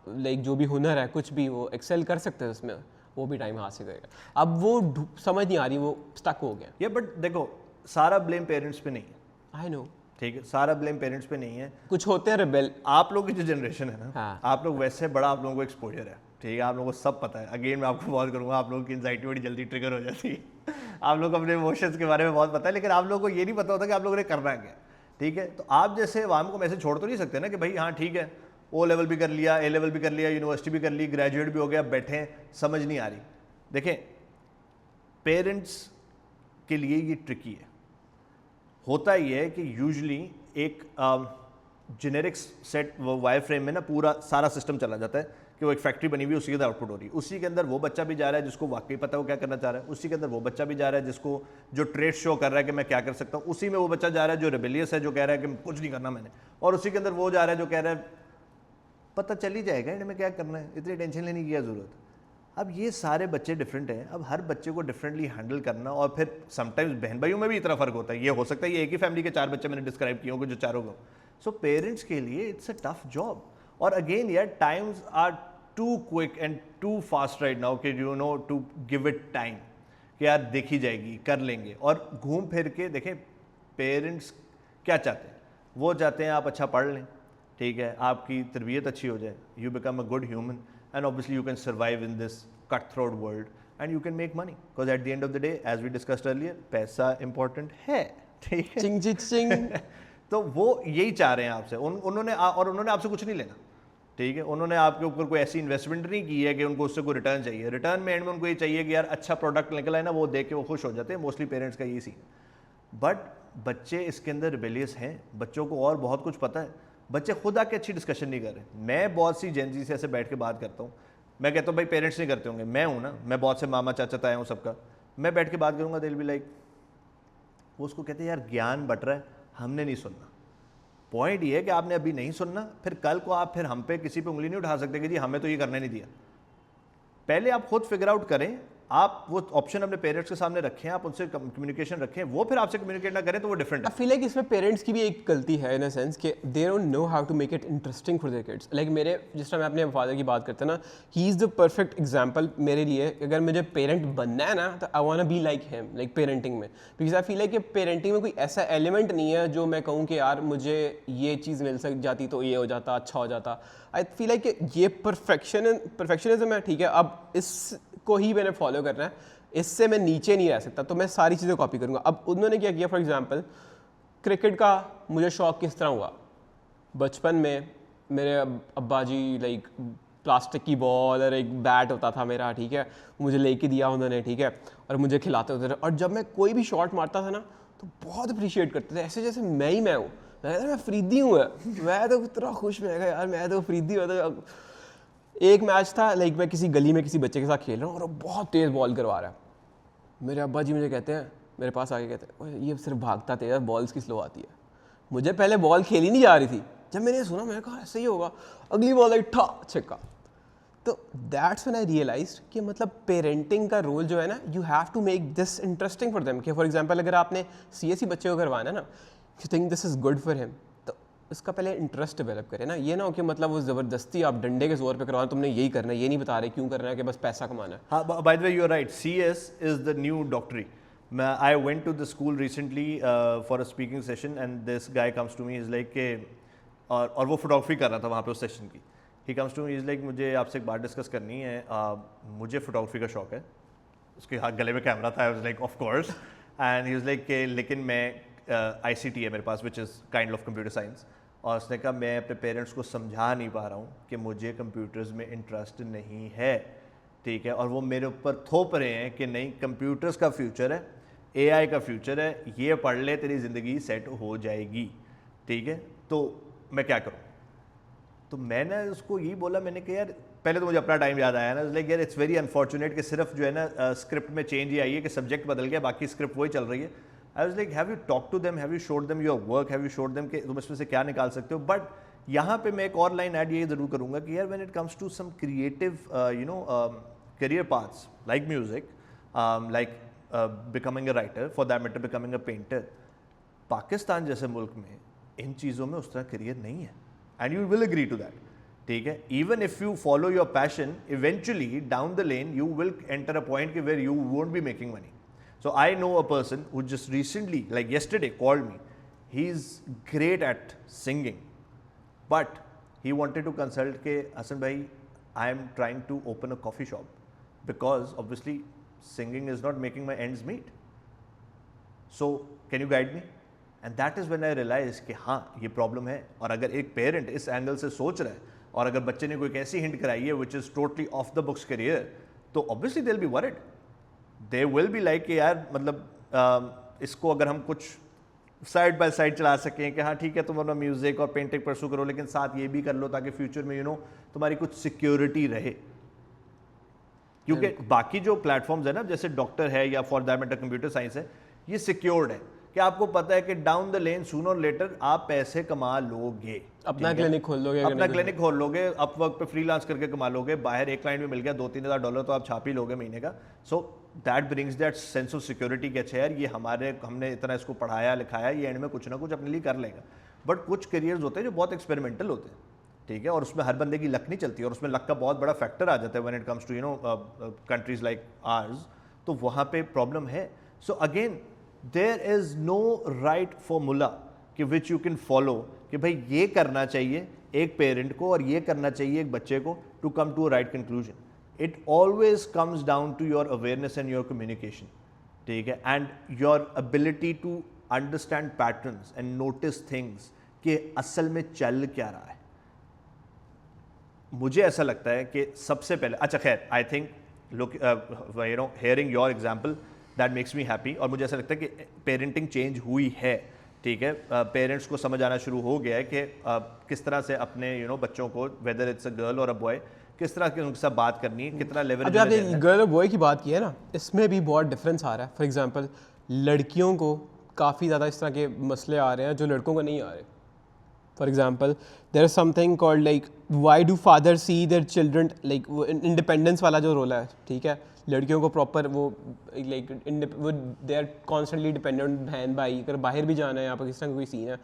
लाइक जो भी हुनर है कुछ भी वो एक्सेल कर सकते हैं उसमें, वो भी टाइम हाथ से गएगा। अब वो समझ नहीं आ रही, वो स्टक हो गया। ये बट देखो सारा ब्लेम पेरेंट्स पे नहीं है, आई नो, ठीक है, सारा ब्लेम पेरेंट्स पे नहीं है। कुछ होते हैं रेबेल। आप लोग की जो जनरेशन है ना, हाँ। आप लोग वैसे बड़ा आप लोगों को एक्सपोजर है, ठीक है, आप लोगों को सब पता है। अगेन मैं आपको बहुत करूँगा, आप लोगों की एंजाइटी बड़ी जल्दी ट्रिगर हो जाती है आप लोग को अपने इमोशंस के बारे में बहुत पता है, लेकिन आप लोगों को ये नहीं पता होता कि आप लोगों ने करना है क्या, ठीक है। तो आप जैसे वाम को मैसेज छोड़ तो नहीं सकते ना कि भाई हाँ ठीक है, ओ लेवल भी कर लिया, ए लेवल भी कर लिया, यूनिवर्सिटी भी कर ली, ग्रेजुएट भी हो गया, बैठे हैं, समझ नहीं आ रही। देखें, पेरेंट्स के लिए ये ट्रिकी है। होता ही है कि यूजुअली एक जेनेरिक सेट वो वायर फ्रेम में ना पूरा सारा सिस्टम चला जाता है कि वो एक फैक्ट्री बनी हुई है, उसी के अंदर आउटपुट हो रही है, उसी के अंदर वो बच्चा भी जा रहा है जिसको वाकई पता है वो क्या करना चाह रहा है, उसी के अंदर वो बच्चा भी जा रहा है जिसको जो ट्रेड शो कर रहा है कि मैं क्या कर सकता हूँ, उसी में वो बच्चा जा रहा है जो रेबेलियस है, जो कह रहा है कि कुछ नहीं करना मैंने, और उसी के अंदर वो जा रहा है जो कह रहा है पता चल ही जाएगा इनमें क्या करना है, इतनी टेंशन लेने की क्या जरूरत है। अब ये सारे बच्चे डिफरेंट हैं, अब हर बच्चे को डिफरेंटली हैंडल करना, और फिर समटाइम्स बहन भाइयों में भी इतना फर्क होता है। ये हो सकता है ये एक ही फैमिली के 4 बच्चे मैंने डिस्क्राइब किए होंगे जो चारों को, सो पेरेंट्स के लिए इट्स अ टफ जॉब। और अगेन यार times are too quick and too fast right now कि you know to give it time कि यार देखी जाएगी, कर लेंगे। और घूम फिर के देखें पेरेंट्स क्या चाहते हैं, वो चाहते हैं आप अच्छा पढ़ लें, ठीक है, आपकी तरबियत अच्छी हो जाए, you become a good human, and obviously you can survive in this cutthroat world and you can make money because at the end of the day as we discussed earlier पैसा important है, ठीक है। चिंग चिंग चिंग तो वो यही चाह रहे हैं आपसे, उन्होंने आपसे कुछ नहीं लेना, ठीक है। उन्होंने आपके ऊपर कोई ऐसी इन्वेस्टमेंट नहीं की है कि उनको उससे कोई रिटर्न चाहिए। रिटर्न में एंड में उनको ये चाहिए कि यार अच्छा प्रोडक्ट निकला है ना, वो देख के वो खुश हो जाते हैं। मोस्टली पेरेंट्स का यही सीन। बट बच्चे इसके अंदर रिबेलियस हैं, बच्चों को और बहुत कुछ पता है, बच्चे खुद आके अच्छी डिस्कशन नहीं कर रहे। मैं बहुत सी जेन जी से ऐसे बैठ के बात करता हूँ, मैं कहता हूँ भाई पेरेंट्स नहीं करते होंगे, मैं हूँ ना, मैं बहुत से मामा चाचा ताया हूँ सबका, मैं बैठ के बात करूँगा, दिल भी लाइक वो उसको कहते हैं यार ज्ञान बट रहा है, हमने नहीं सुनना। पॉइंट ये है कि आपने अभी नहीं सुनना, फिर कल को आप फिर हम पे किसी पे उंगली नहीं उठा सकते कि जी हमें तो ये करने नहीं दिया। पहले आप खुद फिगर आउट करें, आप वो ऑप्शन अपने पेरेंट्स के सामने रखें, आप उनसे कम्युनिकेशन रखें, वो फिर आपसे कम्युनिकेट ना करें तो वो डिफरेंट है। आई फील लाइक इसमें पेरेंट्स की भी एक गलती है इन अ सेंस कि they don't know how to make it interesting for their kids. Like मेरे जिस टाइम मैं अपने फादर की बात करता ना, he is the perfect example मेरे लिए। अगर मुझे पेरेंट बनना है ना तो I want to be like him, like parenting में, बिकॉज आई फील लाइक कि पेरेंटिंग में कोई ऐसा एलिमेंट नहीं है जो मैं कहूँ कि यार मुझे ये चीज़ मिल सक जाती तो ये हो जाता, अच्छा हो जाता। आई फील लाइक कि ये परफेक्शनिज्म है, ठीक है, अब इसको ही मैंने फॉलो करना है, इससे मैं नीचे नहीं रह सकता, तो मैं सारी चीज़ें कॉपी करूँगा। अब उन्होंने क्या किया, फॉर एग्जांपल क्रिकेट का मुझे शौक़ किस तरह हुआ। बचपन में मेरे अब्बा जी लाइक प्लास्टिक की बॉल और एक बैट होता था मेरा, ठीक है, मुझे लेके दिया उन्होंने, ठीक है, और मुझे खिलाते होते थे। और जब मैं कोई भी शॉट मारता था ना तो बहुत अप्रिशिएट करते थे, ऐसे जैसे मैं हूँ, मैं फरीदी हूँ, मैं तो इतना खुश में गया यार, मैं तो फरीदी हूँ। एक मैच था लाइक मैं किसी गली में किसी बच्चे के साथ खेल रहा हूँ और वो बहुत तेज़ बॉल करवा रहा है। मेरे अब्बा जी मुझे कहते हैं, मेरे पास आके कहते हैं ये सिर्फ भागता तेज़, बॉल्स की स्लो आती है। मुझे पहले बॉल खेली नहीं जा रही थी, जब मैंने सुना मैंने कहा ऐसे ही होगा, अगली बॉल आई ठा छक्का। तो दैट्स व्हेन आई रियलाइज्ड कि मतलब पेरेंटिंग का रोल जो है ना, you have to make this interesting for them. कि फॉर एग्जांपल अगर आपने सीएसई बच्चे को करवाना ना, you think this is good for him, तो उसका पहले इंटरेस्ट डेवलप करें ना। ये ना हो कि मतलब वो ज़बरदस्ती आप डंडे के जोर पे करवाना, तुमने यही करना है, ये नहीं बता रहे क्यों करना है कि बस पैसा कमाना है। हाँ, by the way you are right, CS is the new डॉक्टरी। I went to the school recently for a speaking session and this guy comes to me, he's like के और वो फोटोग्राफी कर रहा था वहाँ पे उस सेशन की। He comes to me, he's like मुझे आपसे एक बात डिस्कस करनी है, मुझे फोटोग्राफी का शौक है। उसके हाथ गले में कैमरा था, I was like of course, and he was like के लेकिन मैं ICT है मेरे पास which is kind of computer science, और उसने कहा मैं अपने पेरेंट्स को समझा नहीं पा रहा हूँ कि मुझे कंप्यूटर्स में इंटरेस्ट नहीं है, ठीक है, और वो मेरे ऊपर थोप रहे हैं कि नहीं कंप्यूटर्स का फ्यूचर है, AI का फ्यूचर है, ये पढ़ ले तेरी ज़िंदगी सेट हो जाएगी, ठीक है, तो मैं क्या करूँ। तो मैंने उसको यही बोला, मैंने कहा यार पहले तो मुझे अपना टाइम याद आया ना, लाइक यार इट्स वेरी अनफॉर्चुनेट कि सिर्फ जो है ना स्क्रिप्ट में चेंज ही आई है कि सब्जेक्ट बदल गया, बाकी स्क्रिप्ट वही चल रही है। I was like have you talk to them, have you showed them your work, have you showed them कि तुम इसमें से क्या निकाल सकते हो. बट यहाँ पे मैं एक और लाइन ऐड ये जरूर करूँगा कि यार when it comes to some creative career paths like music, like becoming a writer, for that matter becoming a painter, Pakistan जैसे मुल्क में इन चीज़ों में उस तरह करियर नहीं है. And you will agree to that. ठीक है, even if you follow your passion, eventually down the lane you will enter a point where you won't be making money. So I know a person who just recently, like yesterday, called me. He's great at singing, but he wanted to consult ke Hasan bhai, I am trying to open a coffee shop because obviously singing is not making my ends meet. So can you guide me? And that is when I realized कि हाँ ये problem है. और अगर एक parent इस angle से सोच रहा है और अगर बच्चे ने कोई ऐसी hint कराई है which is totally off the books career, तो obviously they'll be worried. They will be like कि यार मतलब इसको अगर हम कुछ साइड बाय साइड चला सकें कि हाँ ठीक है तुम अपना म्यूजिक और पेंटिंग परसू करो लेकिन साथ ये भी कर लो ताकि फ्यूचर में तुम्हारी कुछ सिक्योरिटी रहे. क्योंकि बाकी जो प्लेटफॉर्म्स है ना जैसे डॉक्टर है या for that matter computer science है, ये सिक्योर्ड है कि आपको पता है कि डाउन द लेन सूनर और लेटर आप पैसे कमा लोगे. अपना क्लिनिक खोल लोगे, अपना क्लिनिक खोल लोगे, अपवर्क पे फ्रीलांस करके कमा लोगे, बाहर एक क्लाइंट भी मिल गया $2-3,000 तो आप छाप ही लोगे महीने का. So that brings that sense of security कि अच्छा यार ये हमने इतना इसको पढ़ाया लिखाया, ये एंड में कुछ ना कुछ अपने लिए कर लेगा. बट कुछ करियर्स होते हैं जो बहुत एक्सपेरिमेंटल होते हैं. ठीक है, और उसमें हर बंदे की लक नहीं चलती और उसमें लक का बहुत बड़ा फैक्टर आ जाता है when it comes to countries like ours. तो वहाँ पे प्रॉब्लम है. So again there is no right formula कि विच यू कैन फॉलो कि भाई ये करना चाहिए एक पेरेंट को और ये करना चाहिए एक बच्चे को to come to a right conclusion. It always comes down to your awareness and your communication. ठीक है, and your ability to understand patterns and notice things कि असल में चल क्या रहा है. मुझे ऐसा लगता है कि सबसे पहले अच्छा खैर I think look hearing your example that makes me happy. और मुझे ऐसा लगता है कि पेरेंटिंग चेंज हुई है. ठीक है, पेरेंट्स को समझ आना शुरू हो गया है कि किस तरह से अपने बच्चों को वेदर इट्स अ गर्ल और अ बॉय किस तरह के उनके साथ बात करनी है, कितना लेवल. अभी आपने गर्ल और बॉय की बात की है ना, इसमें भी बहुत डिफरेंस आ रहा है. फॉर एग्जांपल लड़कियों को काफ़ी ज़्यादा इस तरह के मसले आ रहे हैं जो लड़कों को नहीं आ रहे. For example there is something called like why do father see their children, like वो इंडिपेंडेंस वाला जो रोल है. ठीक है, लड़कियों को प्रॉपर वो लाइक वो दे आर कॉन्स्टेंटली डिपेंडेंट बहन भाई. अगर बाहर भी जाना है, यहाँ पर किस तरह का कोई सीन है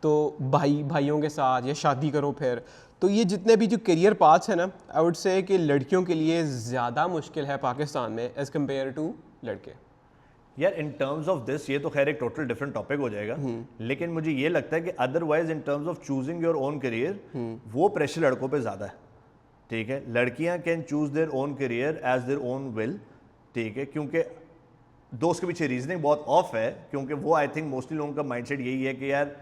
तो भाइयों के साथ या शादी करो फिर. तो ये जितने भी जो करियर पाथ्स हैं ना, आई वुड से कि लड़कियों के लिए ज़्यादा मुश्किल है पाकिस्तान में एज़ कम्पेयर टू लड़के. यार इन टर्म्स ऑफ दिस ये तो खैर एक टोटल डिफरेंट टॉपिक हो जाएगा. लेकिन मुझे ये लगता है कि otherwise in terms of choosing your own career वो प्रेशर लड़कों पे ज़्यादा है. ठीक है, लड़कियां can choose their own career as their own will. ठीक है, क्योंकि दोस्त के पीछे रीजनिंग बहुत ऑफ है क्योंकि वो आई थिंक मोस्टली लोगों का माइंडसेट यही है कि यार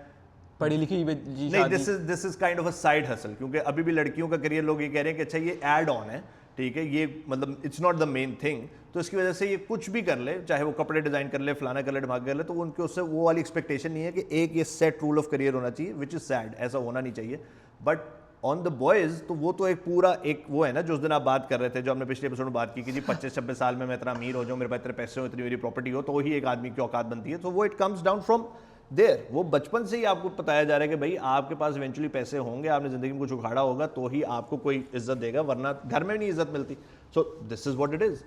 पढ़ी लिखी नहीं, this is kind of a side hustle. क्योंकि अभी भी लड़कियों का करियर लोग ये कह रहे हैं कि अच्छा ये ऐड ऑन है. ठीक है, ये मतलब it's not the main thing. तो इसकी वजह से ये कुछ भी कर ले, चाहे वो कपड़े डिजाइन कर ले, फलाना कर ले, ढमाक कर ले, तो उनके उससे वो वाली एक्सपेक्टेशन नहीं है कि एक ये सेट रूल ऑफ करियर होना चाहिए, विच इज सैड. ऐसा होना नहीं चाहिए. बट ऑन द बॉयज़ तो वो तो एक पूरा एक वो है ना जो उस दिन आप बात कर रहे थे, जो हमने पिछले एपिसोड में बात की कि जी 25-26 साल में मैं इतना अमीर हो जाऊँ, मेरे पास इतने पैसे हो, इतनी मेरी प्रॉपर्टी हो, तो ही एक आदमी की औकात बनती है. तो वो it comes down from there. वो बचपन से ही आपको बताया जा रहा है कि भाई आपके पास इवेंचुअली पैसे होंगे, आपने ज़िंदगी में कुछ उखाड़ा होगा तो ही आपको कोई इज्जत देगा, वरना घर में नहीं इज्जत मिलती. So this is what it is.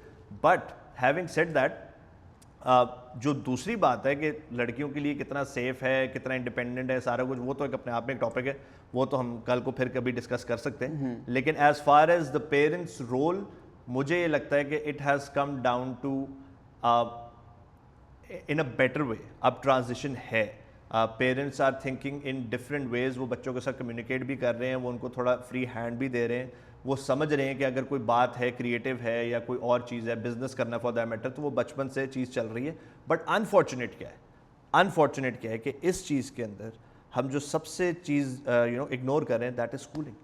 But having said that, जो दूसरी बात है कि लड़कियों के लिए कितना सेफ है, कितना इंडिपेंडेंट है, सारा कुछ, वो तो एक अपने आप में एक टॉपिक है. वो तो हम कल को फिर कभी डिस्कस कर सकते हैं. लेकिन as far as the parents role, मुझे ये लगता है कि it has come down to in a better way. अब ट्रांजिशन है. Parents are thinking in different ways. वो बच्चों के साथ कम्युनिकेट भी कर रहे हैं, वो उनको थोड़ा फ्री हैंड भी दे रहे हैं. वो समझ रहे हैं कि अगर कोई बात है, क्रिएटिव है या कोई और चीज़ है, बिजनेस करना फॉर दैट मैटर, तो वो बचपन से चीज़ चल रही है. बट अनफॉर्चुनेट क्या है कि इस चीज़ के अंदर हम जो सबसे चीज़ इग्नोर कर रहे हैं, दैट इज स्कूलिंग.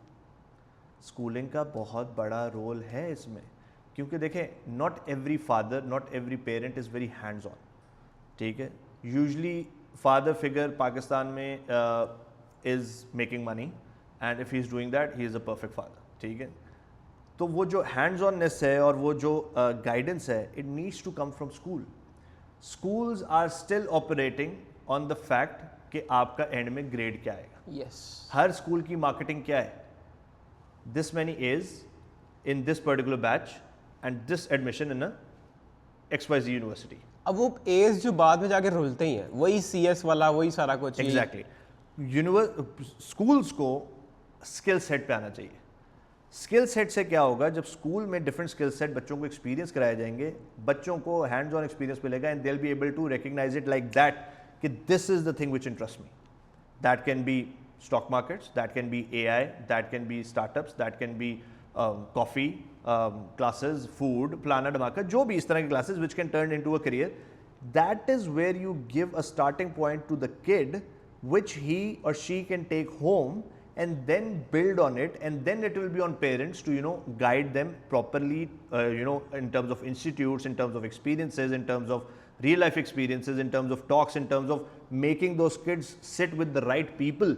स्कूलिंग का बहुत बड़ा रोल है इसमें. क्योंकि देखें, not every father, not every parent is very hands on. ठीक है, यूजली फादर फिगर पाकिस्तान में is making money and if he is doing that he is a perfect father. ठीक है, तो वो जो हैंड्स ऑननेस है और वो जो गाइडेंस है, it needs to come from school. schools are still operating on the fact कि आपका एंड में ग्रेड क्या आएगा. यस हर स्कूल की मार्केटिंग क्या है? This many is in this particular batch and this admission in XYZ university. अब वो एज जो बाद में जाके रुलते ही हैं, वही CS वाला, वही सारा कुछ. एग्जैक्टली. स्कूल्स को स्किल सेट पे आना चाहिए. स्किल सेट से क्या होगा? जब स्कूल में डिफरेंट स्किल सेट बच्चों को एक्सपीरियंस कराए जाएंगे, बच्चों को हैंड्स ऑन एक्सपीरियंस मिलेगा and they will be able to recognize it like that कि this is the thing which interest me. That can be stock markets, that can be AI, that can be startups, that can be coffee classes, food, plana dhamaka, jo bhi is tarah ki classes which can turn into a career. That is where you give a starting point to the kid which he or she can take home and then build on it, and then it will be on parents to guide them properly, in terms of institutes, in terms of experiences, in terms of real life experiences, in terms of talks, in terms of making those kids sit with the right people.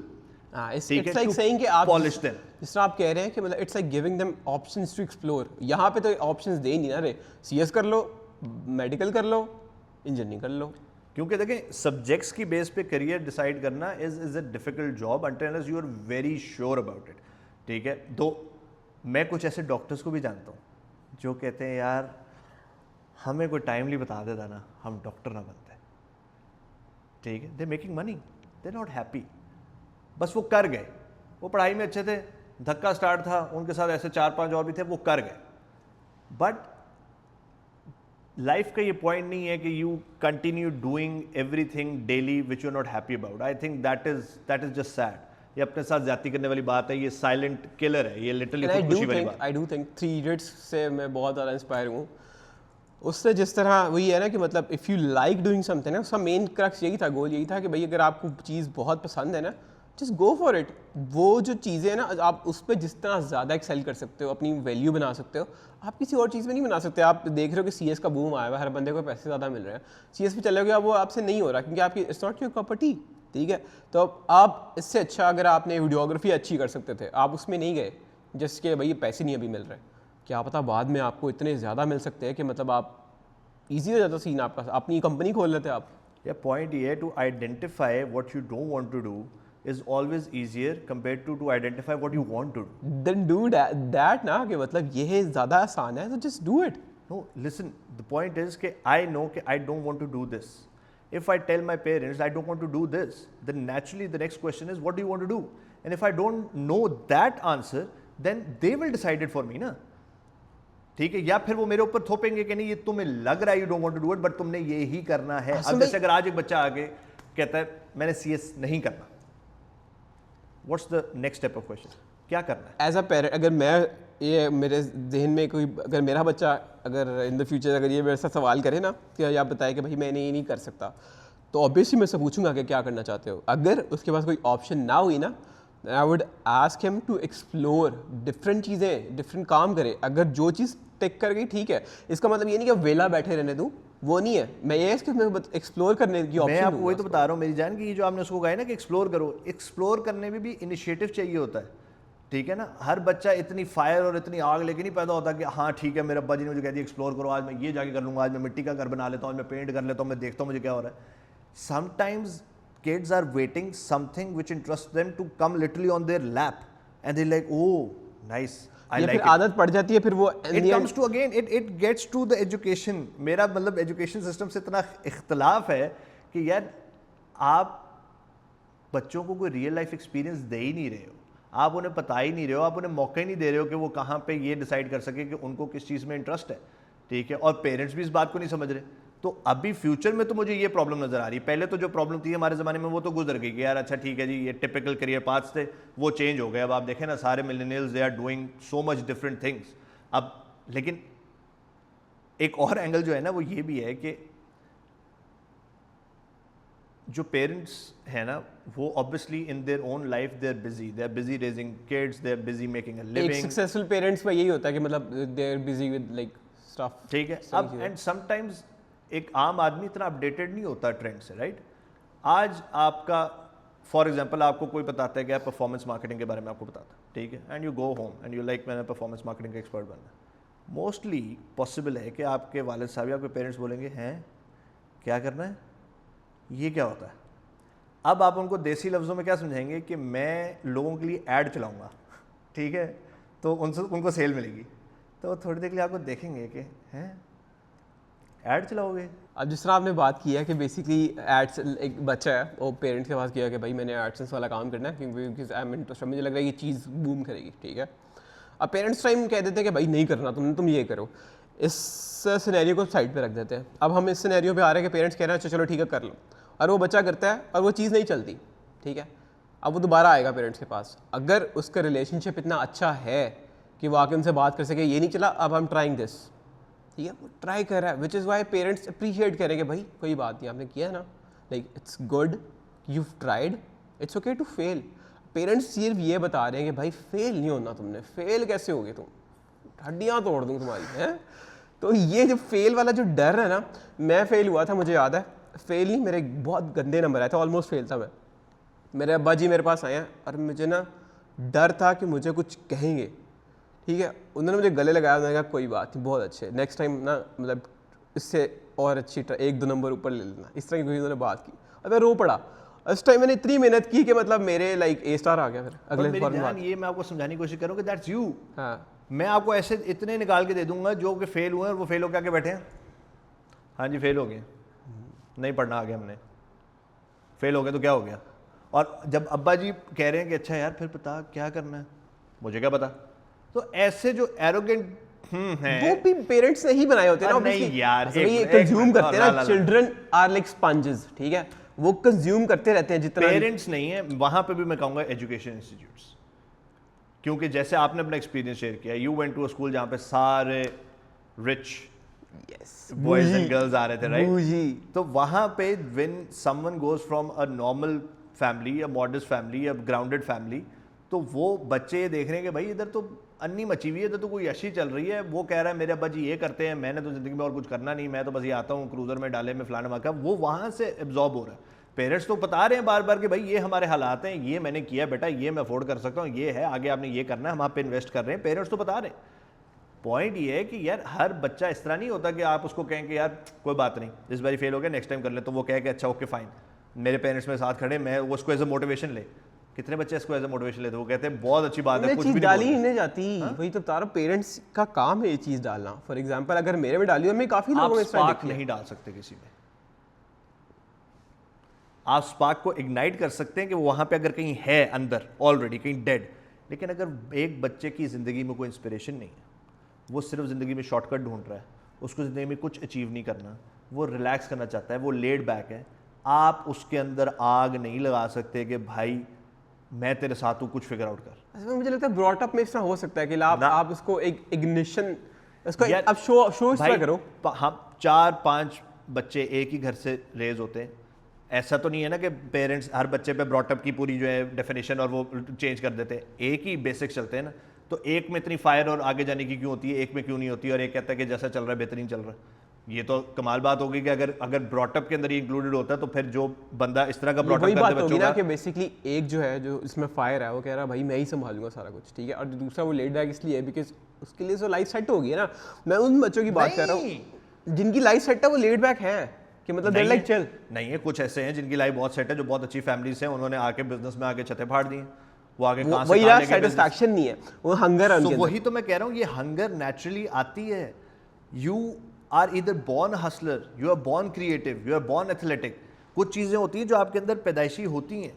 It's like saying कि आप polish them. जिस तरह आप कह रहे हैं कि मतलब it's like giving them options to explore. यहाँ पे तो ऑप्शंस दे ही नहीं ना रहे. CS कर लो, मेडिकल कर लो, इंजीनियरिंग कर लो. क्योंकि देखें, सब्जेक्ट्स की बेस पे करियर डिसाइड करना is a difficult job until unless you are very sure about it. ठीक है, तो मैं कुछ ऐसे डॉक्टर्स को भी जानता हूँ जो कहते हैं यार हमें कोई टाइमली बता देता ना, हम डॉक्टर ना बनते. ठीक है, they making money, they not happy. बस वो कर गए. वो पढ़ाई में अच्छे थे, धक्का स्टार्ट था, उनके साथ ऐसे 4-5 और भी थे, वो कर गए. बट लाइफ का ये पॉइंट नहीं है कि you continue doing everything daily which you are not happy about. I think that is just sad. ये अपने साथ ज्यादती करने वाली बात है. ये साइलेंट किलर है. ये लिटरली खुदकुशी वाली बात. आई डू थिंक 3 Idiots से मैं बहुत ज़्यादा इंस्पायर हूँ. उससे जिस तरह वही है ना कि मतलब if you like doing something ना, उसका मेन क्रक्स यही था, गोल यही था कि भाई अगर आपको चीज़ बहुत पसंद है ना, जस्ट गो फॉर इट. वो जो चीज़ें हैं ना, आप उस पर जिस तरह ज़्यादा एक्सेल कर सकते हो, अपनी वैल्यू बना सकते हो, आप किसी और चीज़ में नहीं बना सकते. आप देख रहे हो कि CS का बूम आया हुआ है, हर बंदे को पैसे ज़्यादा मिल रहे हैं. CS पे चले गए, वो आपसे नहीं हो रहा क्योंकि आपकी it's not your cup of T. ठीक है, तो आप इससे अच्छा अगर आपने वीडियोग्राफी अच्छी कर सकते थे, आप उसमें नहीं गए जिसके भाई पैसे नहीं अभी मिल रहे. क्या पता बाद में आपको इतने ज़्यादा मिल सकते हैं कि मतलब आप ईजी हो जाता सीन आपका, अपनी कंपनी खोल लेते आप. या पॉइंट ये है, to identify what you don't want to do is always easier compared to identify what you want to do. Then do that ना, कि मतलब ये ज़्यादा आसान है, so just do it. No, listen, the point is कि I know कि I don't want to do this. If I tell my parents I don't want to do this, then naturally the next question is what do you want to do? And if I don't know that answer, then they will decide it for me ना. ठीक है, या फिर वो मेरे ऊपर थोपेंगे कि नहीं ये तुम्हें लग रहा है you don't want to do it, but तुमने ये ही करना है. अब जैसे अगर आज एक बच्चा आके कहता है मैंने CS नहीं करना, What's the next step of question? क्या करना है? As a parent, अगर मैं ये मेरे जहन में कोई, अगर मेरा बच्चा अगर इन द फ्यूचर अगर ये मेरे से सवाल करे ना कि या बताए कि भाई मैंने ये नहीं कर सकता, तो ऑब्वियसली मैं उससे पूछूंगा कि क्या करना चाहते हो. अगर उसके पास कोई ऑप्शन ना हुई ना, I would ask him to explore different चीज़ें, डिफरेंट काम करे. अगर जो चीज़ टिक कर गई ठीक है, इसका मतलब ये नहीं कि वेला बैठे रहने दूँ, वो नहीं है. मैं ये इसके एक्सप्लोर करने की ऑप्शन, मैं आपको वही तो बता रहा हूँ मेरी जान, कि ये जो आपने उसको कहा है ना कि एक्सप्लोर करो, एक्सप्लोर करने में भी इनिशिएटिव चाहिए होता है. ठीक है ना, हर बच्चा इतनी फायर और इतनी आग लेके नहीं पैदा होता कि हाँ ठीक है मेरे अब्बा जी ने मुझे कह दिया एक्सप्लोर करो, आज मैं ये जाके कर लूँगा, आज मैं मिट्टी का घर बना लेता हूँ, आज मैं पेंट कर लेता हूँ, मैं देखता हूँ मुझे क्या हो रहा है. Sometimes kids are waiting something which interests them to come literally on their lap and they're like oh nice I like it. आदत पड़ जाती है, फिर वो it comes to again it gets to the education. मेरा मतलब एजुकेशन सिस्टम से इतना इख्तलाफ है कि यार आप बच्चों को कोई रियल लाइफ एक्सपीरियंस दे ही नहीं रहे हो, आप उन्हें पता ही नहीं रहे हो, आप उन्हें मौका ही नहीं दे रहे हो कि वो कहाँ पे ये डिसाइड कर सके कि उनको किस चीज़ में इंटरेस्ट है. ठीक है, और पेरेंट्स भी इस बात को नहीं समझ रहे. तो अभी फ्यूचर में तो मुझे ये प्रॉब्लम नजर आ रही है. पहले तो जो प्रॉब्लम थी हमारे ज़माने में वो तो गुजर गई कि यार अच्छा ठीक है जी ये टिपिकल करियर पाथ्स थे, वो चेंज हो गए. अब आप देखें ना सारे millennials they are doing so much different things. अब लेकिन एक और एंगल जो है ना वो ये भी है कि जो पेरेंट्स हैं ना वो obviously in their own life they are busy raising kids, they are busy making a living. Successful parents में यही होता है कि मतलब they are busy with like stuff. ठीक है, अब एंड समटाइम्स एक आम आदमी इतना अपडेटेड नहीं होता ट्रेंड से. राइट, आज आपका फॉर एग्जांपल आपको कोई बताता है कि आप परफॉर्मेंस मार्केटिंग के बारे में आपको बताता है. ठीक है, and you go home and you like मैंने परफॉर्मेंस मार्केटिंग का एक्सपर्ट बनना है. मोस्टली पॉसिबल है कि आपके वालिद साहब या आपके पेरेंट्स बोलेंगे हैं क्या करना है, ये क्या होता है। अब आप उनको देसी लफ्ज़ों में क्या समझाएंगे कि मैं लोगों के लिए ऐड चलाऊंगा, ठीक है, तो उनसे उनको सेल मिलेगी, तो थोड़ी देर के लिए आपको देखेंगे कि हैं ऐड चलाओगे। अब जिस तरह आपने बात की है कि बेसिकली एड्स, एक बच्चा है वो पेरेंट्स के पास गया कि भाई मैंने एडसेंस वाला काम करना है क्योंकि आई एम इंटरेस्टेड, मुझे लग रहा है ये चीज़ बूम करेगी, ठीक है। अब पेरेंट्स टाइम कह देते हैं कि भाई नहीं करना तुमने, तुम ये करो। इस सिनेरियो को साइड पे रख देते हैं। अब हम इस सिनेरियो पे आ रहे हैं कि पेरेंट्स कह रहे हैं अच्छा चलो ठीक है कर लो, और वो बच्चा करता है और वो चीज़ नहीं चलती, ठीक है। अब वो दोबारा आएगा पेरेंट्स के पास, अगर उसका रिलेशनशिप इतना अच्छा है कि वो आके उनसे बात कर सके ये नहीं चला, अब हम ट्राइंग दिस, ठीक है, वो ट्राई कर रहा है, which is why parents appreciate करेंगे भाई कोई बात नहीं आपने किया है ना, like it's good you tried, it's okay to fail. Parents सिर्फ ये बता रहे हैं कि भाई फेल नहीं होना तुमने, फेल कैसे होगे तुम, हड्डियाँ तोड़ दूँ तुम्हारी, हैं। तो ये जो फेल वाला जो डर है ना, मैं फेल हुआ था, मुझे याद है, फेल नहीं, मेरे बहुत गंदे नंबर आए थे, ऑलमोस्ट फेल था मैं। मेरे अब्बा जी मेरे पास आए हैं और मुझे ना डर था कि मुझे कुछ कहेंगे, ठीक है। उन्होंने मुझे गले लगाया, उन्होंने कहा कोई बात नहीं, बहुत अच्छे, नेक्स्ट टाइम ना मतलब इससे और अच्छी 1-2 नंबर ऊपर ले लेना, इस तरह की कोई उन्होंने बात की और मैं रो पड़ा। उस टाइम मैंने इतनी मेहनत की कि मतलब मेरे लाइक A स्टार आ गया फिर अगले मेरी फॉर्म जान, ये मैं आपको समझाने की कोशिश करूँ कि दैट्स यू। हाँ, मैं आपको ऐसे इतने निकाल के दे दूंगा जो कि फेल हुए और वो फेल होकर आके बैठे हैं, हाँ जी फेल हो गए, नहीं पढ़ना आगे हमने, फेल हो गए तो क्या हो गया। और जब अब्बा जी कह रहे हैं कि अच्छा यार फिर बता क्या करना है, मुझे क्या पता। तो ऐसे जो एरोगेंट हैं, वो भी पेरेंट्स ने ही बनाए होते हैं ना, नहीं obviously। यार, मतलब एक ये मिनट, कंज्यूम एक करते हैं मिनट, ना, चिल्ड्रन आर लाइक स्पंजेस, ठीक है, वो कंज्यूम करते रहते हैं जितना। पेरेंट्स नहीं है वहां पे भी, मैं कहूंगा एजुकेशन इंस्टीट्यूट्स, क्योंकि जैसे आपने अपना एक्सपीरियंस शेयर किया, you went to a school जहां पे सारे रिच बॉयज एंड गर्ल्स आ रहे थे, राइट। तो वहां पे when someone goes from a normal family, a modest family, a grounded family, तो वो बच्चे ये देख रहे हैं कि भाई इधर तो अन्नी मची हुई है, इधर तो कोई यशी चल रही है, वो कह रहा है मेरे अब्बा जी ये करते हैं, मैंने तो जिंदगी में और कुछ करना नहीं, मैं तो बस ये आता हूँ क्रूजर में डाले में फलाना माका, वो वहां से एब्जॉर्ब हो रहा है। पेरेंट्स तो बता रहे हैं बार बार कि भाई ये हमारे हालात हैं, ये मैंने किया बेटा, ये मैं अफोर्ड कर सकता हूँ, ये है, आगे आपने ये करना है, हम आप पे इन्वेस्ट कर रहे हैं, पेरेंट्स तो बता रहे हैं। पॉइंट ये है कि यार हर बच्चा इस तरह नहीं होता कि आप उसको कहें कि यार कोई बात नहीं, इस बार फेल हो गया, नेक्स्ट टाइम कर ले, तो वो कहे कि अच्छा ओके फाइन, मेरे पेरेंट्स मेरे साथ खड़े, मैं वो उसको एज अ मोटिवेशन ले। कितने बच्चे इसको एज अ मोटिवेशन लेते, वो कहते हैं बहुत अच्छी बात है, कुछ भी डाली नहीं ही नहीं जाती, वही तो बता रहा हूं, पेरेंट्स का काम है ये चीज डालना। फॉर एग्जांपल अगर मेरे में डाली हो, मैं काफी लोगों में इस तरह स्पार्क देखी है। नहीं डाल सकते किसी में, आप स्पार्क को इग्नाइट कर सकते हैं कि वो वहां पे अगर कहीं है अंदर ऑलरेडी कहीं डेड, लेकिन अगर एक बच्चे की ज़िंदगी में कोई इंस्पिरेशन नहीं है, वो सिर्फ ज़िंदगी में शॉर्टकट ढूंढ रहा है, उसको ज़िंदगी में कुछ अचीव नहीं करना, वो रिलैक्स करना चाहता है, वो लेड बैक है, आप उसके अंदर आग नहीं लगा सकते कि भाई मैं तेरे साथ हूँ, कुछ फिगर आउट कर। असल में मुझे लगता है ब्रॉट अप में इस तरह हो सकता है कि आप उसको एक इग्निशन, इसको यार, अब शो इस तरह करो। हम 4-5 बच्चे एक ही घर से रेज होते हैं, ऐसा तो नहीं है ना कि पेरेंट्स हर बच्चे पे ब्रॉटअप की पूरी जो है डेफिनेशन और वो चेंज कर देते हैं, एक ही बेसिक्स चलते हैं ना। तो एक में इतनी फायर और आगे जाने की क्यों होती है, एक में क्यों नहीं होती, और एक कहता है कि जैसा चल रहा है बेहतरीन चल रहा है। ये तो कमाल बात होगी कि अगर ब्रॉटअप के अंदर ये इंक्लूडेड होता है, तो फिर जो बंदा इस तरह का ब्रॉटअप वही करते बात होगी बच्चों ना का, कि बेसिकली एक जो है जो इसमें फायर है वो कह रहा है भाई मैं ही संभालूंगा सारा कुछ, ठीक है, और दूसरा वो लेट बैक इसलिए है बिकॉज उसके लिए तो लाइफ सेट होगी है ना। मैं उन बच्चों की बात कर रहा हूँ जिनकी लाइफ सेट है, वो लेट बैक है कि मतलब देयर लाइक चल नहीं है। कुछ ऐसे हैं जिनकी लाइफ बहुत सेट है, जो बहुत अच्छी फैमिलीज हैं, उन्होंने आके बिजनेस में आके छतें फाड़ दी हैं, वो आगे कहां से वही कहां यार लेके business- सेटिस्फैक्शन नहीं है, वो हंगर है तो उनके अंदर। वही तो मैं कह रहा हूँ, ये हंगर नेचुरली आती है। यू आर इधर born hustler, you are born creative, you are born athletic. कुछ चीज़ें होती हैं जो आपके अंदर पैदाइशी होती हैं,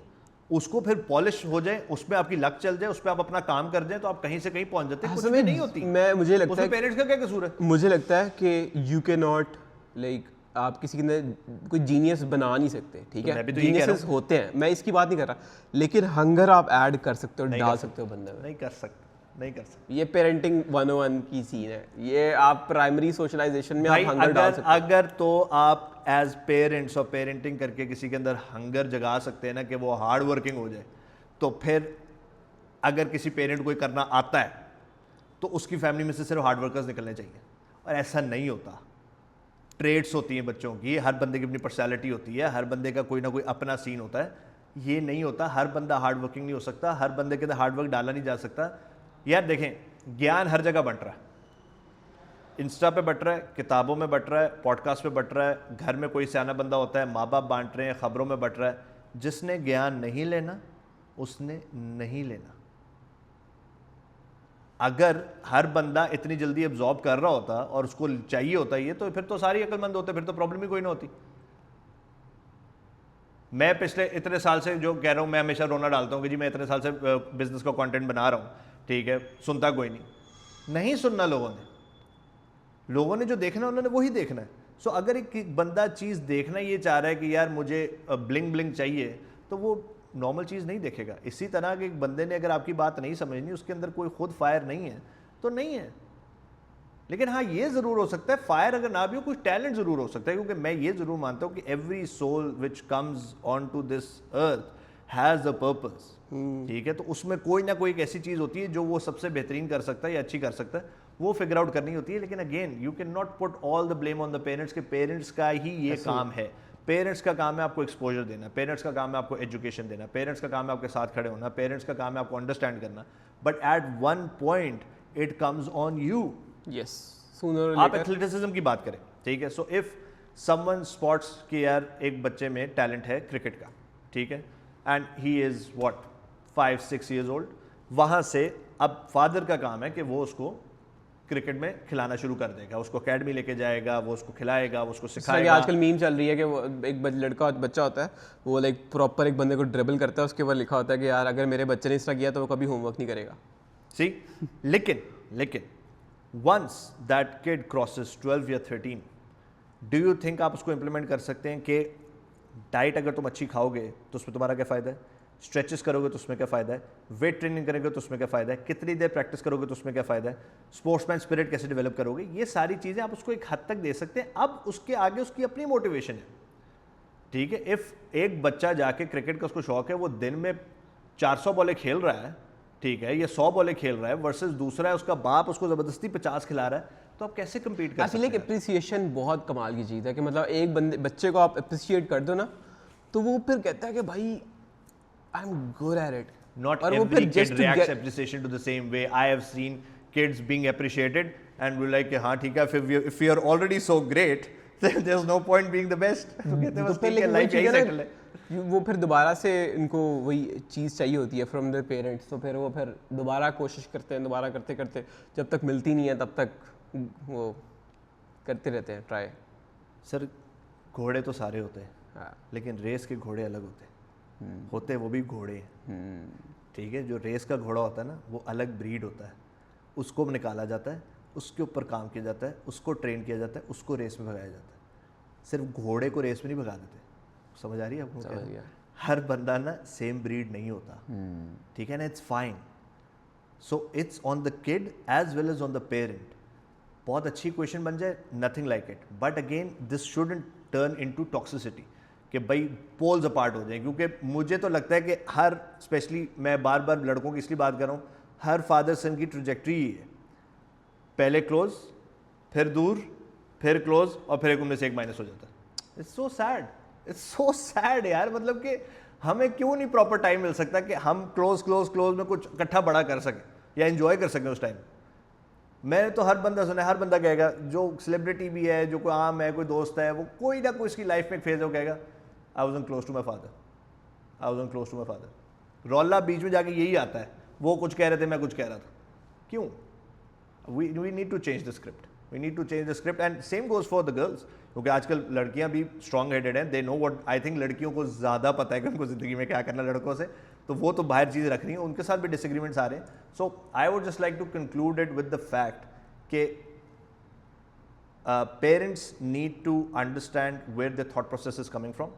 उसको फिर पॉलिश हो जाए, उसमें आपकी लक चल जाए, उस पर आप अपना काम कर जाए, तो आप कहीं से कहीं पहुंच जाते हैं। कुछ चीज़ें नहीं होती, मुझे लगता उसमें है पेरेंट्स का क्या कसूर है। मुझे लगता है कि यू कैन नॉट लाइक आप किसी के अंदर कोई जीनियस बना नहीं सकते, ठीक तो है, मैं भी तो यही कह रहा जीनियस होते हैं, मैं इसकी बात नहीं कर रहा, लेकिन हंगर आप ऐड कर सकते हो, डाल सकते हो बंदे में। नहीं कर सकते, नहीं कर सकते। ये पेरेंटिंग 101 की सीन है, ये आप प्राइमरी सोशलाइजेशन में आप हंगर डाल सकते हो। अगर तो आप एज पेरेंट्स और पेरेंटिंग करके किसी के अंदर हंगर जगा सकते हैं ना कि वो हार्ड वर्किंग हो जाए, तो फिर अगर किसी पेरेंट को करना आता है तो उसकी फैमिली में से सिर्फ हार्ड वर्कर्स निकलने चाहिए। और ऐसा नहीं होता, ट्रेड्स होती हैं बच्चों की, हर बंदे की अपनी पर्सनैलिटी होती है, हर बंदे का कोई ना कोई अपना सीन होता है। ये नहीं होता, हर बंदा हार्ड वर्किंग नहीं हो सकता, हर बंदे के अंदर हार्ड वर्क डाला नहीं जा सकता। यार देखें, ज्ञान हर जगह बंट रहा है, इंस्टा पे बट रहा है, किताबों में बट रहा है, पॉडकास्ट पे बट रहा है, घर में कोई सियाना बंदा होता है, माँ बाप बांट रहे हैं, खबरों में बट रहा है। जिसने ज्ञान नहीं लेना उसने नहीं लेना। अगर हर बंदा इतनी जल्दी एब्जॉर्ब कर रहा होता और उसको चाहिए होता ये, तो फिर तो सारी अक्लमंद होते, फिर तो प्रॉब्लम ही कोई ना होती। मैं पिछले इतने साल से जो कह रहा हूँ, मैं हमेशा रोना डालता हूँ कि जी मैं इतने साल से बिजनेस का कंटेंट बना रहा हूँ, ठीक है, सुनता कोई नहीं सुनना लोगों ने जो देखना है उन्होंने वही देखना है। सो अगर एक बंदा चीज़ देखना ये चाह रहा है कि यार मुझे ब्लिंग ब्लिंग चाहिए, तो वो नॉर्मल चीज़ नहीं देखेगा। इसी तरह के एक बंदे ने अगर आपकी बात नहीं समझनी, उसके अंदर कोई खुद फायर नहीं है तो नहीं है। लेकिन हाँ, ये ज़रूर हो सकता है, फायर अगर ना भी हो, कुछ टैलेंट ज़रूर हो सकता है, क्योंकि मैं ये ज़रूर मानता हूँ कि every soul which comes on to this earth has a purpose, ठीक है। तो उसमें कोई ना कोई एक ऐसी चीज़ होती है जो वो सबसे बेहतरीन कर सकता है या अच्छी कर सकता है, वो फिगर आउट करनी होती है। लेकिन again you can not put all the blame on the parents, के पेरेंट्स का ही ये काम है। पेरेंट्स का काम है आपको एक्सपोजर देना, पेरेंट्स का काम है आपको एजुकेशन देना, पेरेंट्स का काम है आपके साथ खड़े होना, पेरेंट्स का काम है आपको अंडरस्टैंड करना। But at one point it comes on you. Yes, sooner आप एथलेटिसिज्म की बात करें, ठीक है। सो इफ समवन स्पॉट्स कि यार एक बच्चे में टैलेंट है क्रिकेट का, ठीक है, and he is what 5-6 years old, वहां से अब फादर का काम है कि वो उसको क्रिकेट में खिलाना शुरू कर देगा, उसको अकेडमी लेके जाएगा, वो उसको खिलाएगा, वो उसको सिखाएगा। आजकल मीम चल रही है कि वो एक लड़का बच्चा होता है, वो लाइक प्रॉपर एक बंदे को ड्रिबल करता है, उसके ऊपर लिखा होता है कि यार अगर मेरे बच्चे ने इस तरह किया तो वो कभी होमवर्क नहीं करेगा। सी लेकिन वंस दैट किड क्रॉसेस 12 या 13, डू यू थिंक आप उसको इंप्लीमेंट कर सकते हैं कि डाइट अगर तुम अच्छी खाओगे तो उसमें तुम्हारा क्या फ़ायदा है, स्ट्रेचेस करोगे तो उसमें क्या फ़ायदा है, वेट ट्रेनिंग करोगे तो उसमें क्या फ़ायदा है, कितनी देर प्रैक्टिस करोगे तो उसमें क्या फ़ायदा है, स्पोर्ट्समैन स्पिरिट कैसे डेवलप करोगे, ये सारी चीज़ें आप उसको एक हद तक दे सकते हैं। अब उसके आगे उसकी अपनी मोटिवेशन है, ठीक है। इफ़ एक बच्चा जाके क्रिकेट का उसको शौक है, वो दिन में 400 बॉलें खेल रहा है, ठीक है, ये 100 बॉलें खेल रहा है, वर्सेस दूसरा है उसका बाप उसको ज़बरदस्ती 50 खिला रहा है, तो आप कैसे कम्पीट कर सकते हैं? अप्रिसिएशन बहुत कमाल की चीज़ है कि मतलब एक बच्चे को आप अप्रिशिएट कर दो ना, तो वो फिर कहता है कि भाई I am good at it. Not every kid reacts appreciation to the same way. I have seen kids being appreciated and we're like, हाँ ठीक है, if we are already so great, then there's no point being the best. तो कहते हैं बस ठीक है, लाइफ यही सेटल है। वो फिर दोबारा से इनको वही चीज़ चाहिए होती है फ्रॉम द पेरेंट्स, तो फिर वो फिर दोबारा कोशिश करते हैं, दोबारा करते करते जब तक मिलती नहीं है तब तक वो करते रहते हैं ट्राई। सर घोड़े तो सारे होते हैं, हाँ, लेकिन रेस के घोड़े अलग होते हैं, होते वो भी घोड़े हैं, ठीक है। जो रेस का घोड़ा होता है ना, वो अलग ब्रीड होता है, उसको निकाला जाता है, उसके ऊपर काम किया जाता है, उसको ट्रेन किया जाता है, उसको रेस में भगाया जाता है। सिर्फ घोड़े को रेस में नहीं भगा देते, समझ आ रही है आपको? समझ गया। हर बंदा ना सेम ब्रीड नहीं होता, ठीक है ना, it's fine. So it's on the kid as well as on the parent. बहुत अच्छी क्वेश्चन बन जाए, nothing like it, but again this shouldn't turn into toxicity कि भाई पोल्स अपार्ट हो जाए। क्योंकि मुझे तो लगता है कि हर, स्पेशली मैं बार बार लड़कों की इसलिए बात कर रहा हूँ, हर फादर सन की ट्रजेक्ट्री ही है, पहले क्लोज, फिर दूर, फिर क्लोज, और फिर एक उनमें से एक माइनस हो जाता है। It's so sad, it's so sad यार। मतलब कि हमें क्यों नहीं प्रॉपर टाइम मिल सकता कि हम क्लोज में कुछ इकट्ठा बड़ा कर सकें या एंजॉय कर सकें उस टाइम। मैंने तो हर बंदा सुना है, हर बंदा कहेगा, जो सेलिब्रिटी भी है, जो कोई आम है, कोई दोस्त है, वो कोई ना कोई इसकी लाइफ में एक फेज हो, कहेगा I wasn't close to my father, I wasn't close to my father. रौला बीच में जाके यही आता है, वो कुछ कह रहे थे, मैं कुछ कह रहा था। क्यों? We need to change the script, we need to change the script, and same goes for the girls. क्योंकि आजकल लड़कियां भी स्ट्रॉन्ग हेडेड हैं, they know what, I think लड़कियों को ज़्यादा पता है कि उनको ज़िंदगी में क्या करना लड़कों से, तो वो तो बाहर चीज़ें रख रही हैं, उनके साथ भी डिसएग्रीमेंट्स आ रहे हैं। So I would just like to conclude it with the fact कि parents need to understand where their thought process is coming from.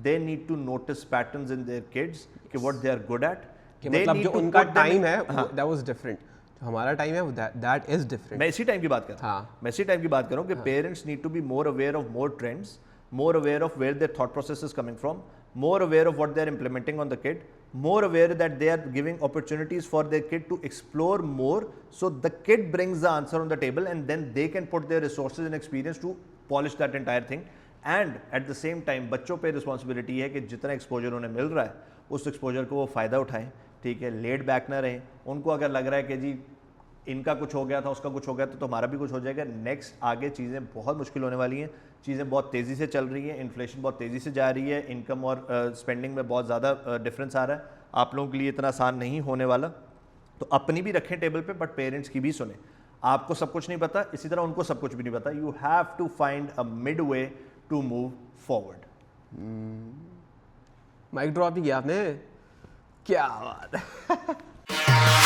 They need to notice patterns in their kids कि what they are good at. कि मतलब जो उनका टाइम है that was different, जो हमारा टाइम है that is different. मैं इसी टाइम की बात कर रहा हूँ, हाँ, मैं इसी टाइम की बात कर रहा हूँ कि parents need to be more aware of more trends, more aware of where their thought process is coming from, more aware of what they are implementing on the kid, more aware that they are giving opportunities for their kid to explore more, so the kid brings the answer on the table and then they can put their resources and experience to polish that entire thing. And at the same time बच्चों पे रिस्पॉन्सिबिलिटी है कि जितना एक्सपोजर उन्हें मिल रहा है उस एक्सपोजर को वो फ़ायदा उठाएं, ठीक है, लेट बैक ना रहें। उनको अगर लग रहा है कि जी इनका कुछ हो गया था, उसका कुछ हो गया तो हमारा भी कुछ हो जाएगा। नेक्स्ट आगे चीज़ें बहुत मुश्किल होने वाली हैं, चीज़ें बहुत तेज़ी से चल रही हैं, इन्फ्लेशन बहुत तेज़ी से जा रही है, इनकम और स्पेंडिंग में बहुत ज़्यादा डिफरेंस आ रहा है। आप लोगों के लिए इतना आसान नहीं होने वाला, तो अपनी भी रखें टेबल पे, बट पेरेंट्स की भी सुने। आपको सब कुछ नहीं पता, इसी तरह उनको सब कुछ भी नहीं पता। You have to find a mid way to move forward. Mic drop ही किया आपने, क्या बात है।